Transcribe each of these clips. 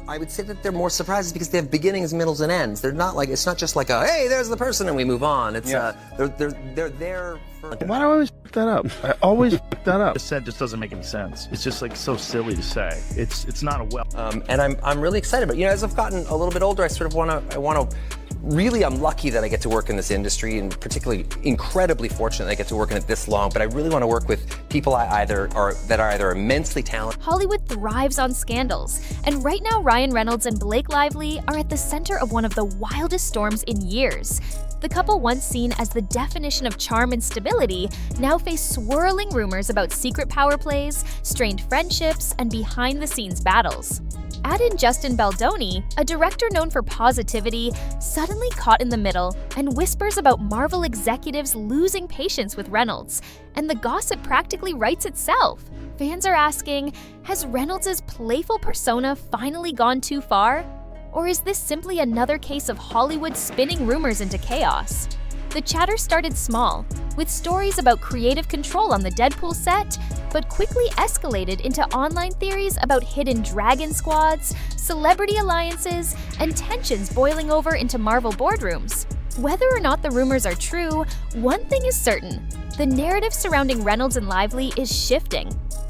I would say that they're more surprises because they have beginnings, middles, and ends. They're not like, it's not just like a, hey, there's the person and we move on. It's they're there for... Why do I always fuck that up? I always fuck that up. The set just doesn't make any sense. It's just like so silly to say. It's not a well. And I'm really excited, but as I've gotten a little bit older, I sort of want to. Really, I'm lucky that I get to work in this industry, and particularly incredibly fortunate that I get to work in it this long. But I really want to work with people that are either immensely talented. Hollywood thrives on scandals, and right now Ryan Reynolds and Blake Lively are at the center of one of the wildest storms in years. The couple, once seen as the definition of charm and stability, now face swirling rumors about secret power plays, strained friendships, and behind-the-scenes battles. Add in Justin Baldoni, a director known for positivity, suddenly caught in the middle, and whispers about Marvel executives losing patience with Reynolds, and the gossip practically writes itself. Fans are asking, has Reynolds' playful persona finally gone too far? Or is this simply another case of Hollywood spinning rumors into chaos? The chatter started small, with stories about creative control on the Deadpool set, but quickly escalated into online theories about hidden dragon squads, celebrity alliances, and tensions boiling over into Marvel boardrooms. Whether or not the rumors are true, one thing is certain: the narrative surrounding Reynolds and Lively is shifting.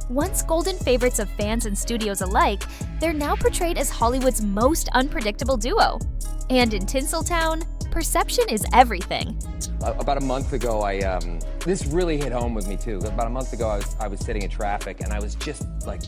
Once golden favorites of fans and studios alike, they're now portrayed as Hollywood's most unpredictable duo. And in Tinseltown, perception is everything. About a month ago, this really hit home with me too. About a month ago, I was sitting in traffic and I was just like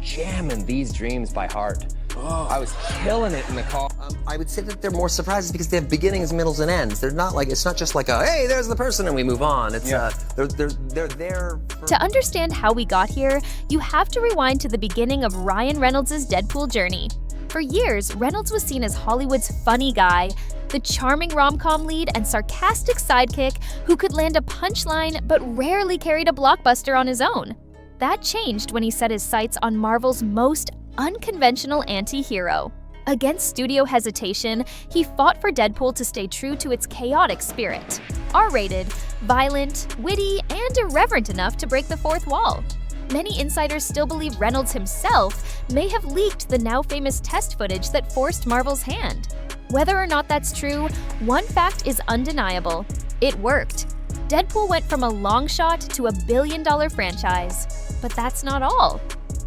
jamming These Dreams by heart. Oh. I was killing it in the car. I would say that they're more surprises because they have beginnings, middles, and ends. They're not like, it's not just like a, hey, there's the person and we move on. It's they're there for... To understand how we got here, you have to rewind to the beginning of Ryan Reynolds' Deadpool journey. For years, Reynolds was seen as Hollywood's funny guy, the charming rom-com lead and sarcastic sidekick who could land a punchline but rarely carried a blockbuster on his own. That changed when he set his sights on Marvel's most unconventional anti-hero. Against studio hesitation, he fought for Deadpool to stay true to its chaotic spirit. R-rated, violent, witty, and irreverent enough to break the fourth wall. Many insiders still believe Reynolds himself may have leaked the now famous test footage that forced Marvel's hand. Whether or not that's true, one fact is undeniable: it worked. Deadpool went from a long shot to a billion-dollar franchise. But that's not all.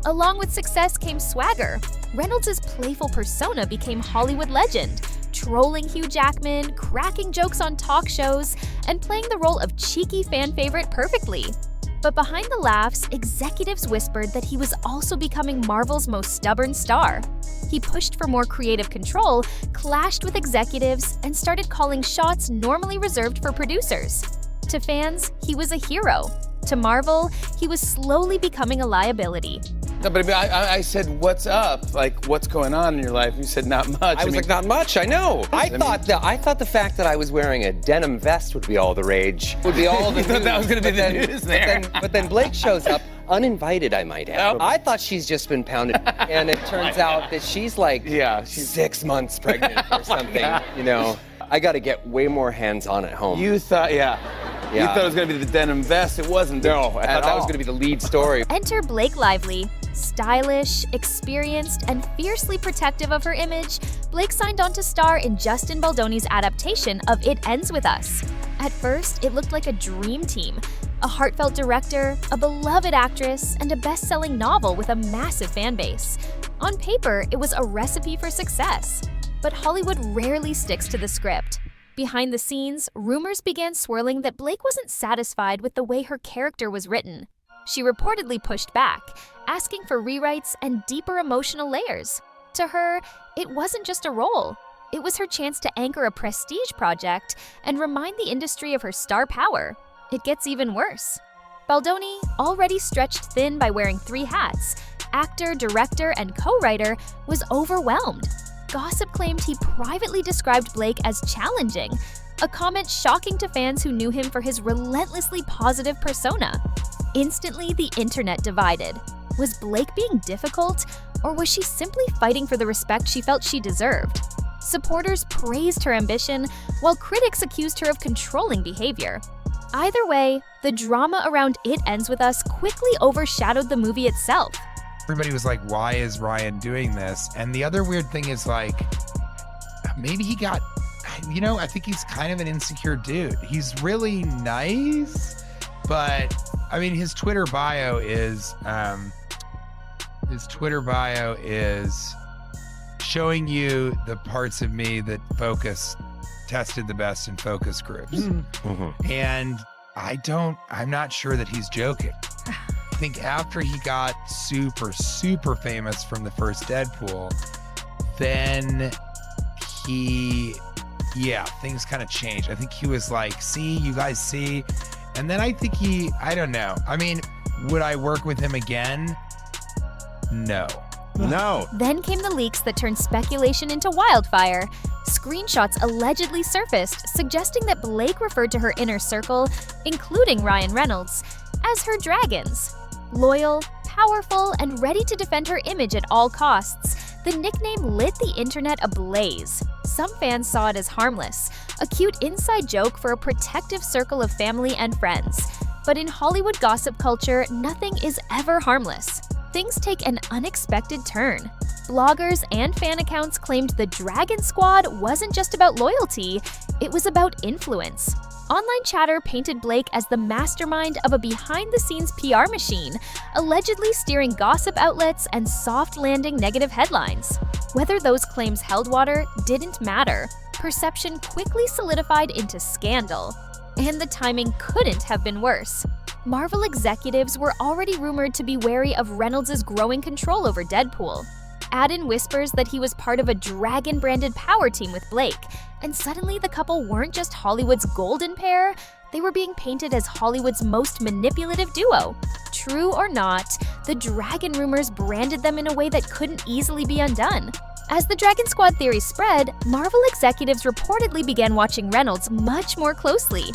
Along with success came swagger. Reynolds' playful persona became Hollywood legend, trolling Hugh Jackman, cracking jokes on talk shows, and playing the role of cheeky fan favorite perfectly. But behind the laughs, executives whispered that he was also becoming Marvel's most stubborn star. He pushed for more creative control, clashed with executives, and started calling shots normally reserved for producers. To fans, he was a hero. To Marvel, he was slowly becoming a liability. No, but I said, what's up? Like, what's going on in your life? You said, not much. I was like, not much, I know. I thought the fact that I was wearing a denim vest would be all the rage. Would be all the You thought that was going to be the news there. But then Blake shows up, uninvited, I might add. Oh. I thought she's just been pounded, and it turns out that she's like she's 6 months pregnant or something, you know. I got to get way more hands-on at home. You thought, You thought it was going to be the denim vest. It wasn't. No, I thought that was going to be the lead story. Enter Blake Lively. Stylish, experienced, and fiercely protective of her image, Blake signed on to star in Justin Baldoni's adaptation of It Ends With Us. At first, it looked like a dream team. A heartfelt director, a beloved actress, and a best-selling novel with a massive fan base. On paper, it was a recipe for success. But Hollywood rarely sticks to the script. Behind the scenes, rumors began swirling that Blake wasn't satisfied with the way her character was written. She reportedly pushed back, asking for rewrites and deeper emotional layers. To her, it wasn't just a role. It was her chance to anchor a prestige project and remind the industry of her star power. It gets even worse. Baldoni, already stretched thin by wearing 3 hats, actor, director, and co-writer, was overwhelmed. Gossip claimed he privately described Blake as challenging, a comment shocking to fans who knew him for his relentlessly positive persona. Instantly, the internet divided. Was Blake being difficult, or was she simply fighting for the respect she felt she deserved? Supporters praised her ambition, while critics accused her of controlling behavior. Either way, the drama around It Ends With Us quickly overshadowed the movie itself. Everybody was like, why is Ryan doing this? And the other weird thing is like, maybe he got, I think he's kind of an insecure dude. He's really nice, but I mean, his Twitter bio is showing you the parts of me that tested the best in focus groups. And I'm not sure that he's joking. I think after he got super, super famous from the first Deadpool, then things kind of changed. I think he was like, see, you guys see? And then I think I don't know. I mean, would I work with him again? No. Then came the leaks that turned speculation into wildfire. Screenshots allegedly surfaced, suggesting that Blake referred to her inner circle, including Ryan Reynolds, as her dragons. Loyal, powerful, and ready to defend her image at all costs, the nickname lit the internet ablaze. Some fans saw it as harmless, a cute inside joke for a protective circle of family and friends. But in Hollywood gossip culture, nothing is ever harmless. Things take an unexpected turn. Bloggers and fan accounts claimed the Dragon Squad wasn't just about loyalty, it was about influence. Online chatter painted Blake as the mastermind of a behind-the-scenes PR machine, allegedly steering gossip outlets and soft-landing negative headlines. Whether those claims held water didn't matter. Perception quickly solidified into scandal. And the timing couldn't have been worse. Marvel executives were already rumored to be wary of Reynolds' growing control over Deadpool. Add in whispers that he was part of a dragon-branded power team with Blake, and suddenly the couple weren't just Hollywood's golden pair, they were being painted as Hollywood's most manipulative duo. True or not, the dragon rumors branded them in a way that couldn't easily be undone. As the Dragon Squad theory spread, Marvel executives reportedly began watching Reynolds much more closely.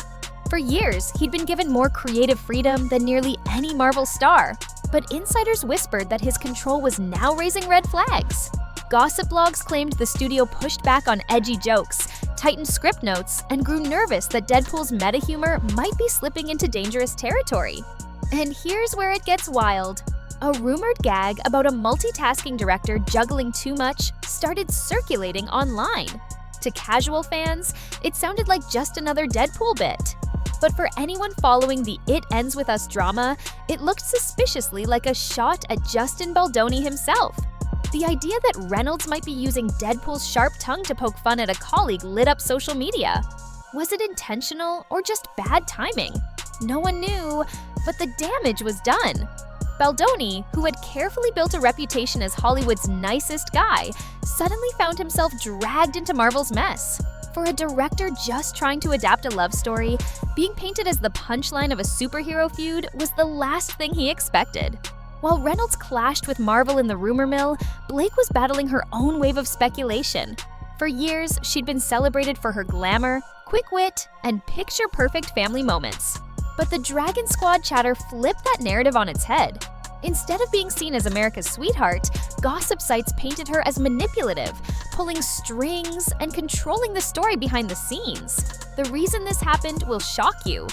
For years, he'd been given more creative freedom than nearly any Marvel star, but insiders whispered that his control was now raising red flags. Gossip blogs claimed the studio pushed back on edgy jokes, tightened script notes, and grew nervous that Deadpool's meta humor might be slipping into dangerous territory. And here's where it gets wild. A rumored gag about a multitasking director juggling too much started circulating online. To casual fans, it sounded like just another Deadpool bit. But for anyone following the It Ends With Us drama, it looked suspiciously like a shot at Justin Baldoni himself. The idea that Reynolds might be using Deadpool's sharp tongue to poke fun at a colleague lit up social media. Was it intentional or just bad timing? No one knew, but the damage was done. Baldoni, who had carefully built a reputation as Hollywood's nicest guy, suddenly found himself dragged into Marvel's mess. For a director just trying to adapt a love story, being painted as the punchline of a superhero feud was the last thing he expected. While Reynolds clashed with Marvel in the rumor mill, Blake was battling her own wave of speculation. For years, she'd been celebrated for her glamour, quick wit, and picture-perfect family moments. But the Dragon Squad chatter flipped that narrative on its head. Instead of being seen as America's sweetheart, gossip sites painted her as manipulative, pulling strings and controlling the story behind the scenes. The reason this happened will shock you.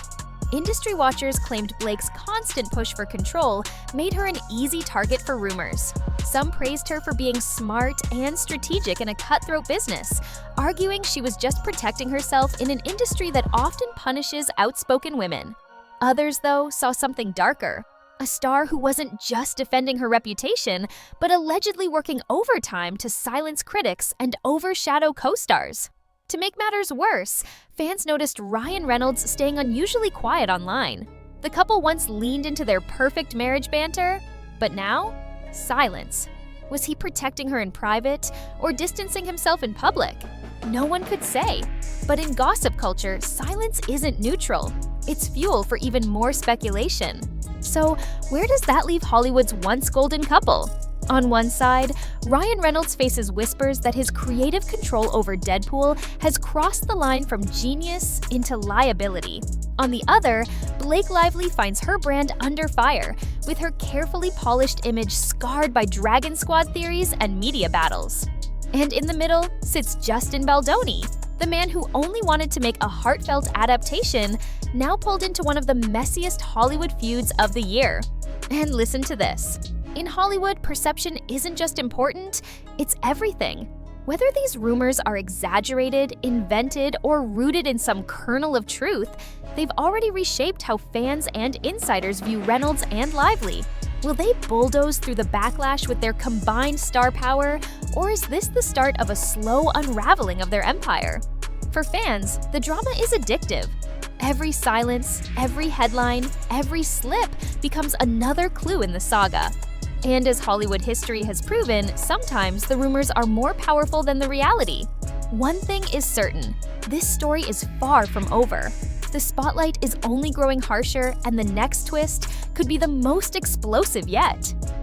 Industry watchers claimed Blake's constant push for control made her an easy target for rumors. Some praised her for being smart and strategic in a cutthroat business, arguing she was just protecting herself in an industry that often punishes outspoken women. Others, though, saw something darker. A star who wasn't just defending her reputation, but allegedly working overtime to silence critics and overshadow co-stars. To make matters worse, fans noticed Ryan Reynolds staying unusually quiet online. The couple once leaned into their perfect marriage banter, but now, silence. Was he protecting her in private or distancing himself in public? No one could say. But in gossip culture, silence isn't neutral. It's fuel for even more speculation. So, where does that leave Hollywood's once golden couple? On one side, Ryan Reynolds faces whispers that his creative control over Deadpool has crossed the line from genius into liability. On the other, Blake Lively finds her brand under fire, with her carefully polished image scarred by Dragon Squad theories and media battles. And in the middle sits Justin Baldoni, the man who only wanted to make a heartfelt adaptation, now pulled into one of the messiest Hollywood feuds of the year. And listen to this. In Hollywood, perception isn't just important, it's everything. Whether these rumors are exaggerated, invented, or rooted in some kernel of truth, they've already reshaped how fans and insiders view Reynolds and Lively. Will they bulldoze through the backlash with their combined star power, or is this the start of a slow unraveling of their empire? For fans, the drama is addictive. Every silence, every headline, every slip becomes another clue in the saga. And as Hollywood history has proven, sometimes the rumors are more powerful than the reality. One thing is certain, this story is far from over. The spotlight is only growing harsher, and the next twist could be the most explosive yet.